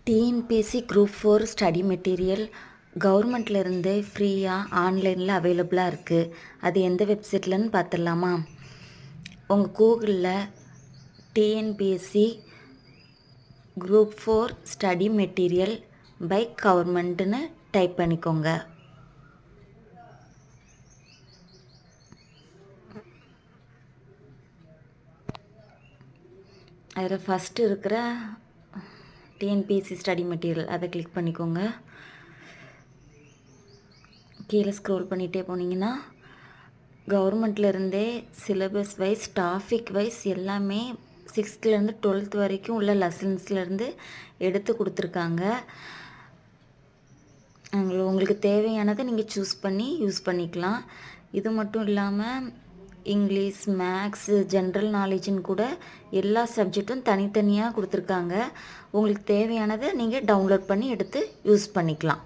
TNPSC group 4 study material கவர்மெண்ட்லேருந்து ஃப்ரீயாக ஆன்லைனில் அவைலபிளாக இருக்குது. அது எந்த வெப்சைட்லன்னு பார்த்துடலாமா? உங்கள் கூகுளில் TNPSC group 4 study material by கவர்மெண்ட்டுன்னு டைப் பண்ணிக்கோங்க. அதில் ஃபஸ்ட்டு இருக்கிற டிஎன்பிஎஸ்சி ஸ்டடி மெட்டீரியல் அதை கிளிக் பண்ணிக்கோங்க. கீழே ஸ்க்ரோல் பண்ணிகிட்டே போனீங்கன்னா கவர்மெண்ட்லேருந்தே சிலபஸ் வைஸ் டாபிக் வைஸ் எல்லாமே 6th-லேருந்து 12th வரைக்கும் உள்ள லெசன்ஸ்லேருந்து எடுத்து கொடுத்துருக்காங்க. உங்களுக்கு தேவையானதை நீங்கள் சூஸ் பண்ணி யூஸ் பண்ணிக்கலாம். இது மட்டும் இல்லாமல் இங்கிலீஷ், மேக்ஸு, ஜென்ரல் நாலேஜுன்னு கூட எல்லா சப்ஜெக்ட்டும் தனித்தனியாக கொடுத்துருக்காங்க. உங்களுக்கு தேவையானதை நீங்கள் டவுன்லோட் பண்ணி எடுத்து யூஸ் பண்ணிக்கலாம்.